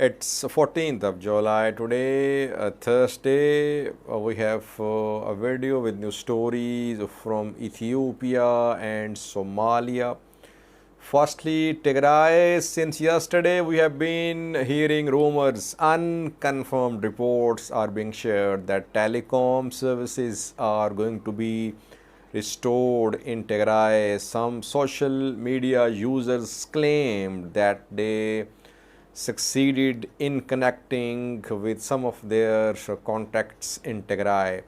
It's 14th of July today, Thursday. We have a video with new stories from Ethiopia and Somalia. Firstly, Tigray. Since yesterday, we have been hearing rumors, unconfirmed reports are being shared that telecom services are going to be restored in Tigray. Some social media users claimed that they succeeded in connecting with some of their contacts in Tigray.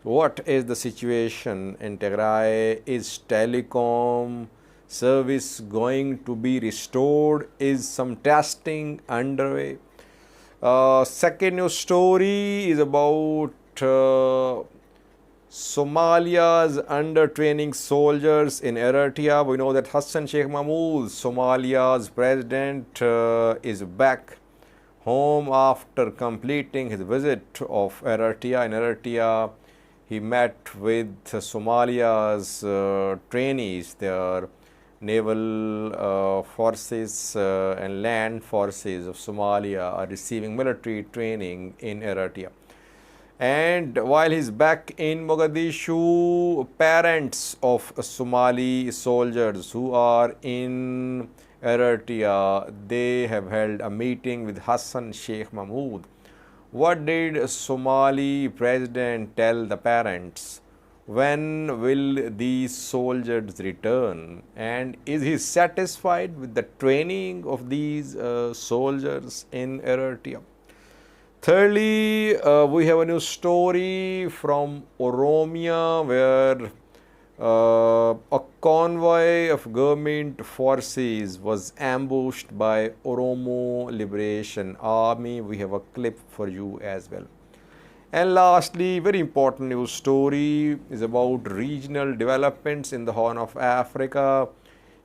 What is the situation in Tigray? Is telecom service going to be restored? Is some testing underway? Second news story is about Somalia's under-training soldiers in Eritrea. We know that Hassan Sheikh, Somalia's president, is back home after completing his visit of Eritrea. In Eritrea, he met with Somalia's trainees, their naval forces and land forces of Somalia are receiving military training in Eritrea. And while he's back in Mogadishu, parents of Somali soldiers who are in Eritrea, they have held a meeting with Hassan Sheikh Mahmoud. What did Somali president tell the parents? When will these soldiers return? And is he satisfied with the training of these soldiers in Eritrea? Thirdly, we have a new story from Oromia where a convoy of government forces was ambushed by Oromo Liberation Army. We have a clip for you as well. And lastly, very important news story is about regional developments in the Horn of Africa.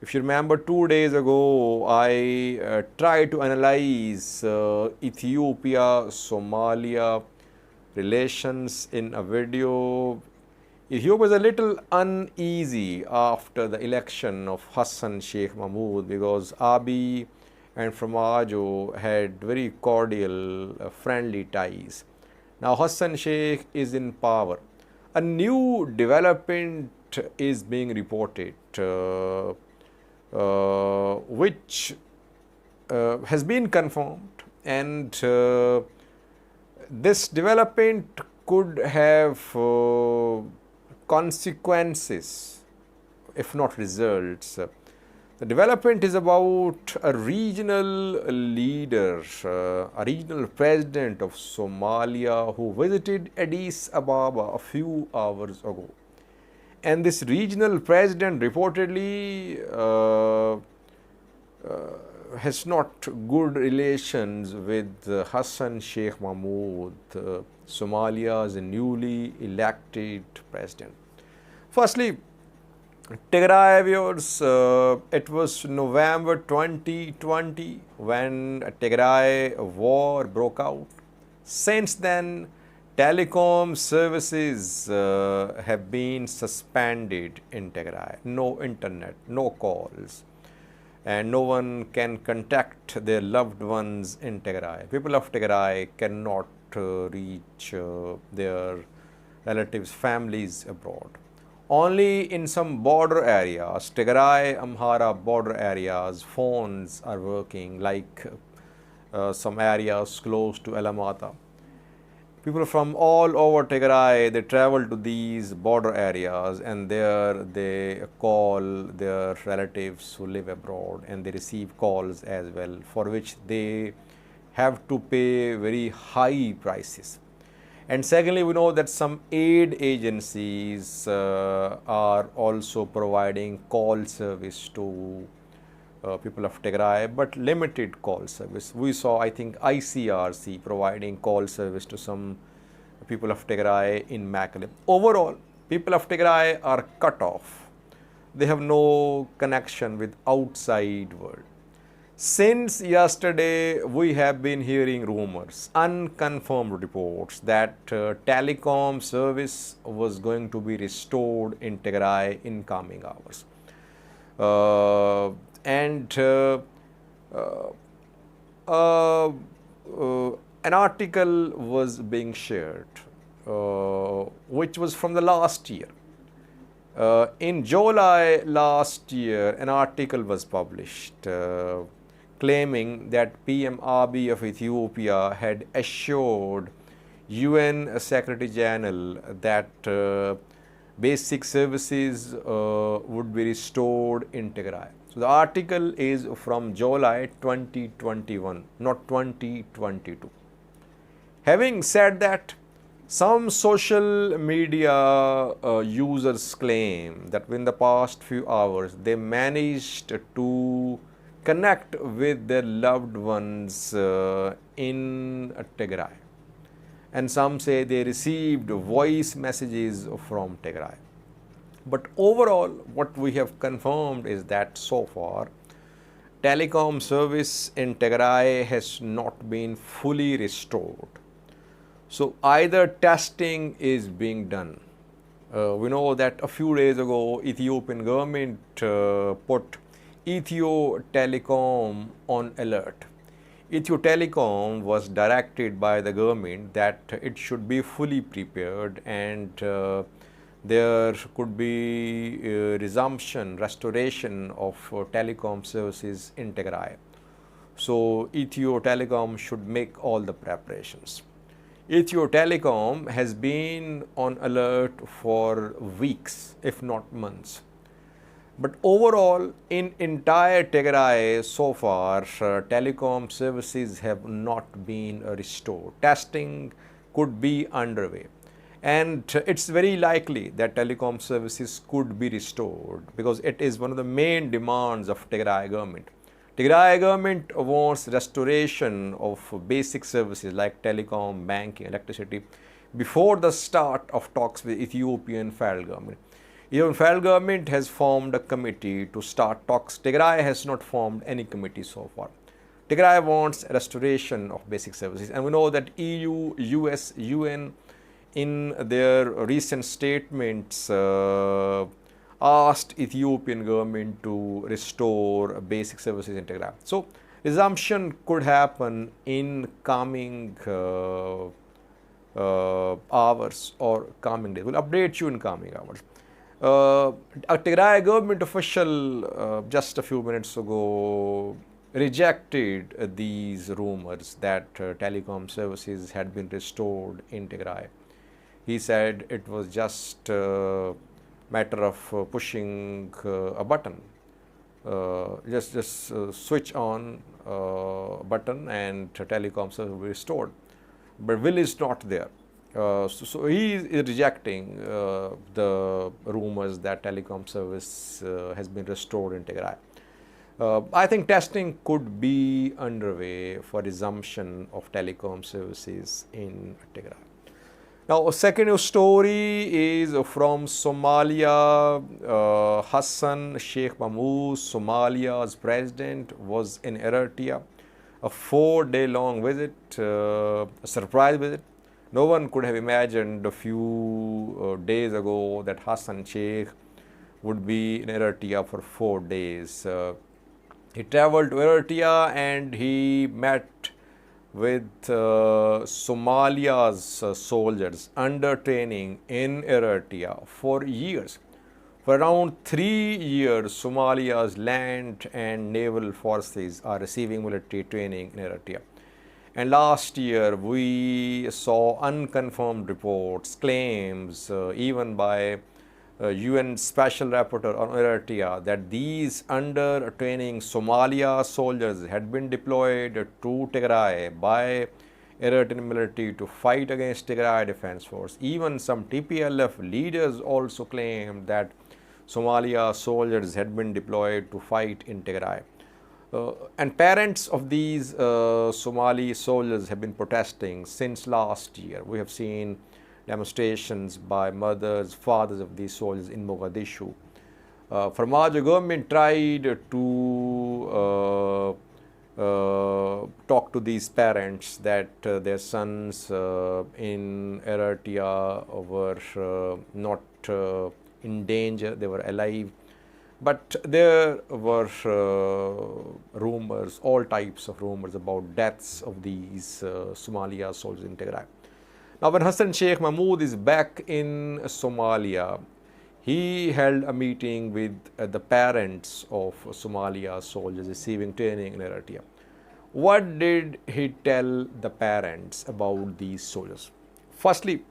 If you remember, 2 days ago, I tried to analyze Ethiopia-Somalia relations in a video. Ethiopia is a little uneasy after the election of Hassan Sheikh Mahmoud because Abiy and Framajo had very cordial, friendly ties. Now Hassan Sheikh is in power. A new development is being reported, which has been confirmed, and this development could have consequences, if not results. The development is about a regional leader, a regional president of Somalia who visited Addis Ababa a few hours ago. And this regional president reportedly has not good relations with Hassan Sheikh Mahmoud, Somalia's newly elected president. Firstly, Tigray viewers, it was November 2020 when a Tigray war broke out. Since then, telecom services have been suspended in Tigray. No internet, no calls, and no one can contact their loved ones in Tigray. People of Tigray cannot reach their relatives, families abroad. Only in some border areas, Tigray, Amhara border areas, phones are working, like some areas close to Alamata. People from all over Tigray, they travel to these border areas and there they call their relatives who live abroad and they receive calls as well, for which they have to pay very high prices. And secondly, we know that some aid agencies are also providing call service to people of Tigray, but limited call service. We saw, I think, ICRC providing call service to some people of Tigray in Mekelle. Overall, people of Tigray are cut off. They have no connection with outside world. Since yesterday, we have been hearing rumors, unconfirmed reports that telecom service was going to be restored in Tigray in coming hours. A an article was being shared, which was from the last year. In July last year, an article was published claiming that PM Abiy of Ethiopia had assured UN Secretary General that basic services would be restored in Tigray. So the article is from July 2021, not 2022. Having said that, some social media users claim that within the past few hours they managed to connect with their loved ones in Tigray. And some say they received voice messages from Tigray. But overall, what we have confirmed is that so far, telecom service in Tigray has not been fully restored. So either testing is being done. We know that a few days ago, Ethiopian government put Ethio-Telecom on alert. Ethio-Telecom was directed by the government that it should be fully prepared and there could be restoration of telecom services in Tigray. So Ethio-Telecom should make all the preparations. Ethio-Telecom has been on alert for weeks, if not months. But overall, in entire Tigray so far, telecom services have not been restored. Testing could be underway. And it's very likely that telecom services could be restored because it is one of the main demands of Tigray government. Tigray government wants restoration of basic services like telecom, banking, electricity before the start of talks with Ethiopian federal government. Ethiopian federal government has formed a committee to start talks. Tigray has not formed any committee so far. Tigray wants restoration of basic services. And we know that EU, US, UN in their recent statements asked Ethiopian government to restore basic services in Tigray. So resumption could happen in coming hours or coming days. We'll update you in coming hours. A Tigray government official just a few minutes ago rejected these rumors that telecom services had been restored in Tigray. He said it was just matter of pushing a button, just switch on button and telecom service will be restored. But will is not there. So he is rejecting the rumors that telecom service has been restored in Tigray. I think testing could be underway for resumption of telecom services in Tigray. Now, a second news story is from Somalia. Hassan Sheikh Mahmoud, Somalia's president, was in Eritrea. A 4-day-long visit, a surprise visit. No one could have imagined a few days ago that Hassan Sheikh would be in Eritrea for 4 days. He traveled to Eritrea and he met with Somalia's soldiers under training in Eritrea for years. For around 3 years, Somalia's land and naval forces are receiving military training in Eritrea. And last year, we saw unconfirmed reports, claims, even by UN Special Rapporteur on Eritrea that these under training Somalia soldiers had been deployed to Tigray by Eritrean military to fight against Tigray Defense Force. Even some TPLF leaders also claimed that Somalia soldiers had been deployed to fight in Tigray. And parents of these Somali soldiers have been protesting since last year. We have seen demonstrations by mothers, fathers of these soldiers in Mogadishu. Farmajo government tried to talk to these parents that their sons in Eritrea were not in danger, they were alive. But there were rumors, all types of rumors about deaths of these Somalia soldiers in Tigray. Now, when Hassan Sheikh Mahmoud is back in Somalia, he held a meeting with the parents of Somalia soldiers receiving training in Eritrea. What did he tell the parents about these soldiers? Firstly,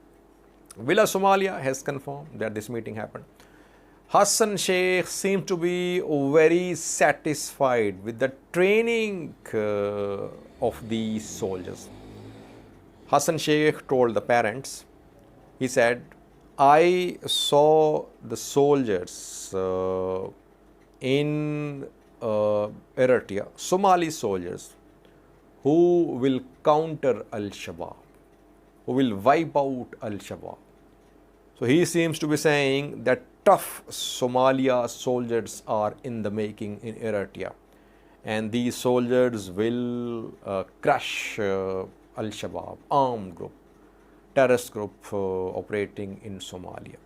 Villa Somalia has confirmed that this meeting happened. Hassan Sheikh seemed to be very satisfied with the training of these soldiers. Hassan Sheikh told the parents, he said, I saw the soldiers in Eritrea, Somali soldiers, who will counter Al-Shabaab, who will wipe out Al-Shabaab. So he seems to be saying that tough Somalia soldiers are in the making in Eritrea, and these soldiers will crush Al-Shabaab, armed group, terrorist group operating in Somalia.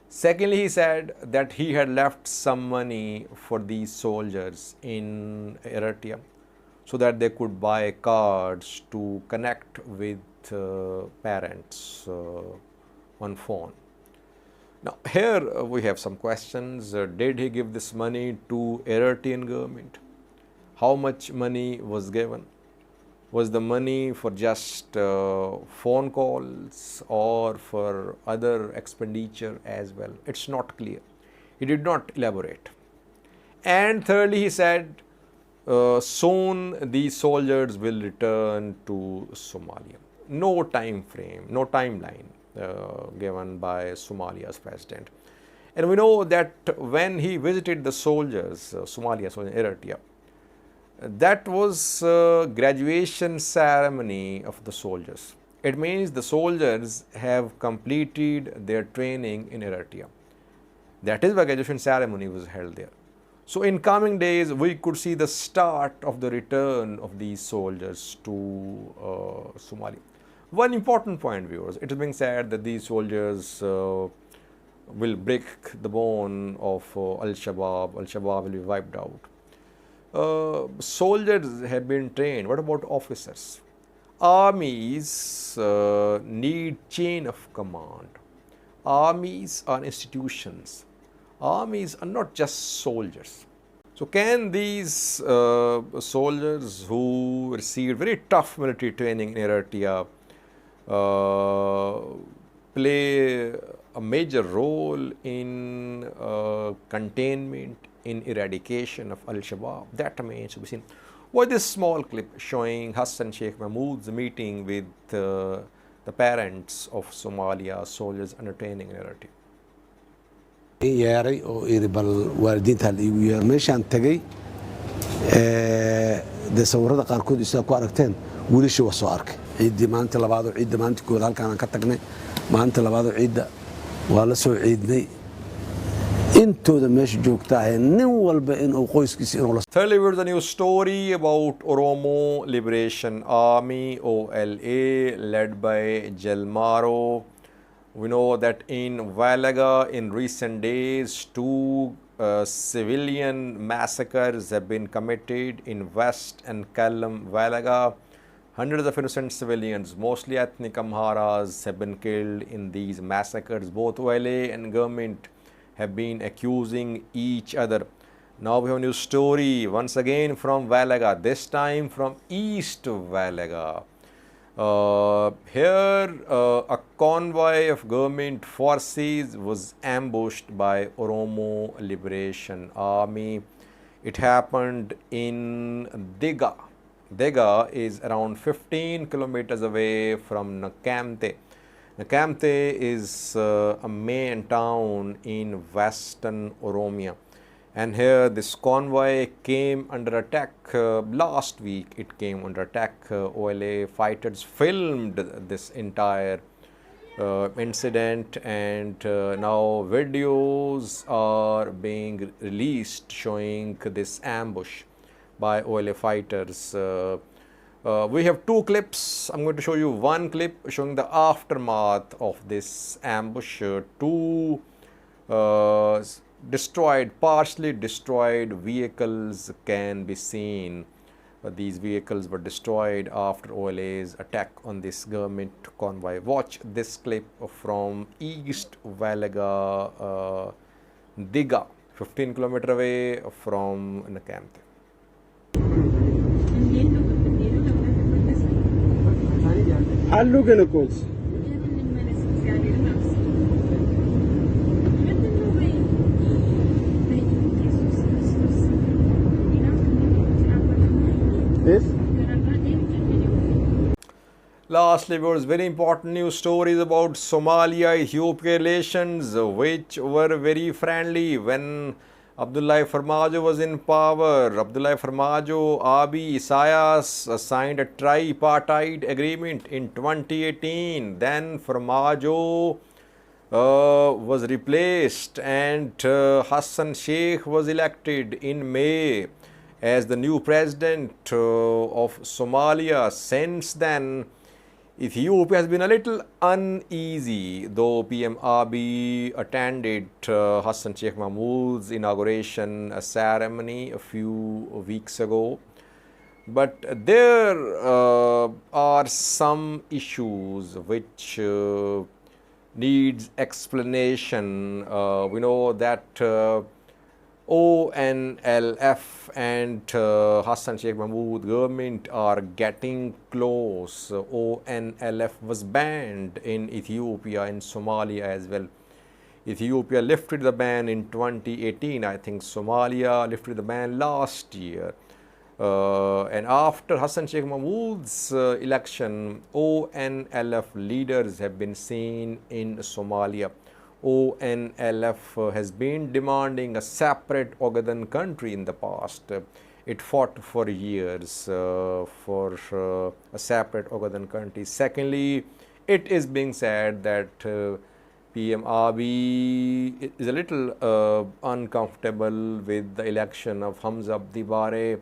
Secondly, he said that he had left some money for these soldiers in Eritrea so that they could buy cards to connect with parents on phone. Now, here we have some questions. Did he give this money to Eritrean government? How much money was given? Was the money for just phone calls or for other expenditure as well? It's not clear. He did not elaborate. And thirdly, he said, soon these soldiers will return to Somalia. No time frame, no timeline given by Somalia's president. And we know that when he visited the soldiers, Somalia, so in Eritrea, that was graduation ceremony of the soldiers. It means the soldiers have completed their training in Eritrea. That is why graduation ceremony was held there. So in coming days, we could see the start of the return of these soldiers to Somalia. One important point, viewers, it is being said that these soldiers will break the bone of Al-Shabaab. Al-Shabaab will be wiped out. Soldiers have been trained. What about officers? Armies need chain of command. Armies are institutions. Armies are not just soldiers. So can these soldiers who received very tough military training in Eritrea play a major role in containment, in eradication of Al-Shabaab? That remains to be seen. Watch this small clip showing Hassan Sheikh Mahmoud's meeting with the parents of Somalia soldiers under training in Eritrea. yeeray oo iri bal waalidiinta iigu yeer meeshaan tagay de sawirada qaarkood isa ku aragteen wiilashii waa soo arkay ciidii maanta labaad oo ciidda maanta kood halkaan aan ka tagnay maanta labaad oo ciidda waa la soo ciidnay intooda meesha joogta ah nin walba in uu qoyskiisa inuu la Thirdly, there's a new story about Oromo Liberation Army, OLA, led by Jelmaro. We know that in Valaga, in recent days, two civilian massacres have been committed in West and Kallam, Valaga. Hundreds of innocent civilians, mostly ethnic Amharas, have been killed in these massacres. Both OLA and government have been accusing each other. Now we have a new story once again from Valaga, this time from East Valaga. Here a convoy of government forces was ambushed by Oromo Liberation Army. It happened in Diga. Diga is around 15 kilometers away from Nakamte. Nakamte is a main town in western Oromia. And here this convoy came under attack. Last week it came under attack. OLA fighters filmed this entire incident, and now videos are being released showing this ambush by OLA fighters. We have two clips. I'm going to show you one clip showing the aftermath of this ambush. Two destroyed, partially destroyed vehicles can be seen. These vehicles were destroyed after OLA's attack on this government convoy. Watch this clip from East Valaga, Diga, 15 kilometers away from Nakamte. Lastly, viewers, very important news stories about Somalia-Ethiopia relations, which were very friendly when Abdullahi Farmajo was in power. Abdullahi Farmajo, Abiy, Isaias signed a tripartite agreement in 2018. Then Farmajo was replaced and Hassan Sheikh was elected in May as the new president of Somalia. Since then, Ethiopia has been a little uneasy, though PM Abiy attended Hassan Sheikh Mahmoud's inauguration ceremony a few weeks ago. But there are some issues which needs explanation. We know that ONLF and Hassan Sheikh Mahmoud government are getting close. ONLF was banned in Ethiopia and Somalia as well. Ethiopia lifted the ban in 2018. I think Somalia lifted the ban last year. And after Hassan Sheikh Mahmoud's election, ONLF leaders have been seen in Somalia. ONLF has been demanding a separate Ogaden country in the past. It fought for years for a separate Ogaden country. Secondly, it is being said that PM Abiy is a little uncomfortable with the election of Hamza Abdi Bare,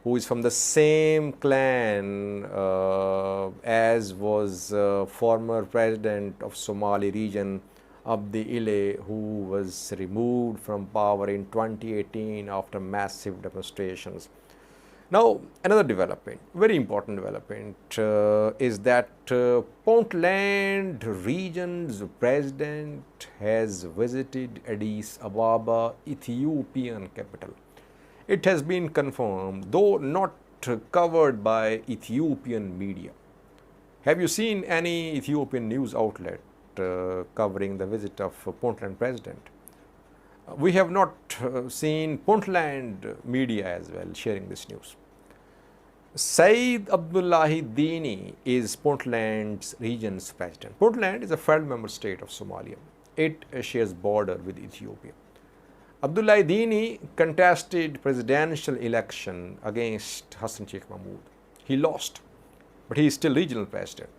who is from the same clan as was former president of Somali region, Abdi Ile, who was removed from power in 2018 after massive demonstrations. Now, another development, very important development, is that Puntland region's president has visited Addis Ababa, Ethiopian capital. It has been confirmed, though not covered by Ethiopian media. Have you seen any Ethiopian news outlet covering the visit of Puntland president? We have not seen Puntland media as well sharing this news. Said Abdullahi Dini is Puntland's region's president. Puntland is a federal member state of Somalia. It shares border with Ethiopia. Abdullahi Dini contested presidential election against Hassan Sheikh Mahmoud. He lost, but he is still regional president.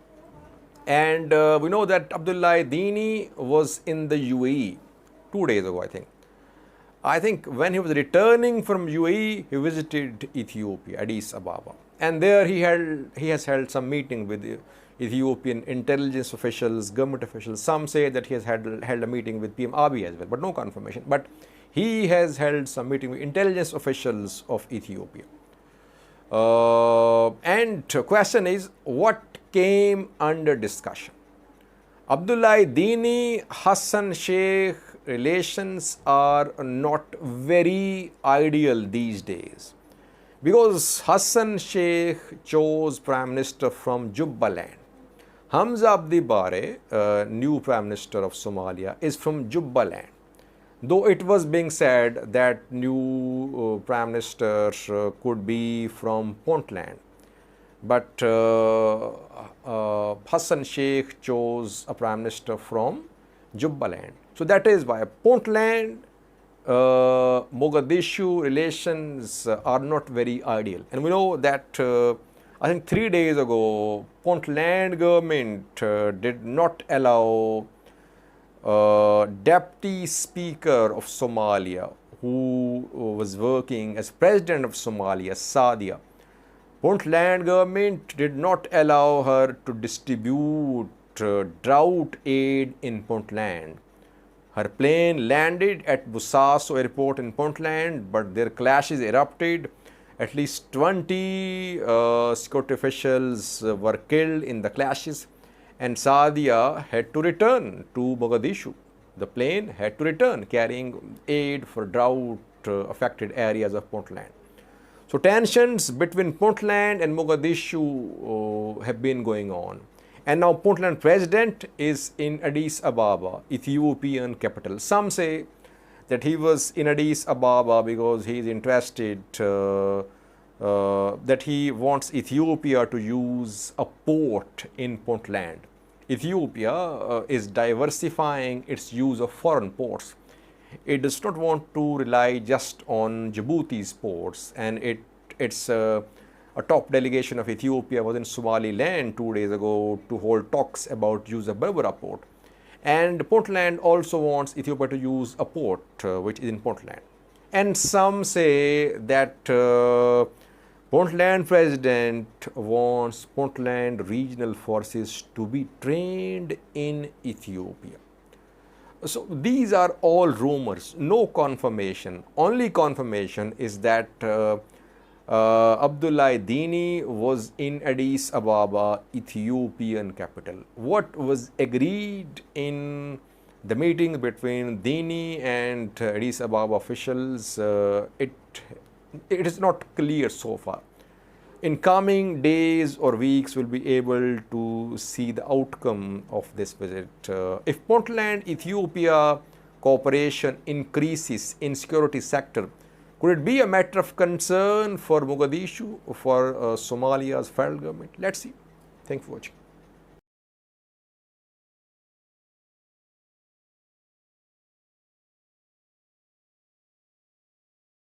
And we know that Abdullahi Dini was in the UAE 2 days ago, I think. I think when he was returning from UAE, he visited Ethiopia, Addis Ababa. And there he has held some meeting with Ethiopian intelligence officials, government officials. Some say that he has held a meeting with PM Abiy as well, but no confirmation. But he has held some meeting with intelligence officials of Ethiopia. And question is, what came under discussion? Abdullahi Dini, Hassan Sheikh relations are not very ideal these days, because Hassan Sheikh chose Prime Minister from Jubaland. Hamza Abdi Bare, new Prime Minister of Somalia, is from Jubaland. Though it was being said that new Prime Minister could be from Puntland. But Hassan Sheikh chose a Prime Minister from Jubaland. So that is why Puntland, Mogadishu relations are not very ideal. And we know that I think 3 days ago, Puntland government did not allow Deputy Speaker of Somalia, who was working as President of Somalia, Sadia. Puntland government did not allow her to distribute drought aid in Puntland. Her plane landed at Bosaso airport in Puntland, but their clashes erupted. At least 20 security officials were killed in the clashes, and Saadia had to return to Mogadishu. The plane had to return carrying aid for drought affected areas of Puntland. So tensions between Puntland and Mogadishu have been going on. And now Puntland president is in Addis Ababa, Ethiopian capital. Some say that he was in Addis Ababa because he is interested that he wants Ethiopia to use a port in Puntland. Ethiopia is diversifying its use of foreign ports. It does not want to rely just on Djibouti's ports, and it's a top delegation of Ethiopia was in Somaliland 2 days ago to hold talks about use of Berbera port. And Puntland also wants Ethiopia to use a port which is in Puntland. And some say that Puntland president wants Puntland regional forces to be trained in Ethiopia. So these are all rumors, no confirmation. Only confirmation is that Abdullah Dini was in Addis Ababa, Ethiopian capital. What was agreed in the meeting between Dini and Addis Ababa officials, it is not clear so far. In coming days or weeks, we'll be able to see the outcome of this visit. If Puntland-Ethiopia cooperation increases in security sector, could it be a matter of concern for Mogadishu, for Somalia's federal government? Let's see. Thanks for watching.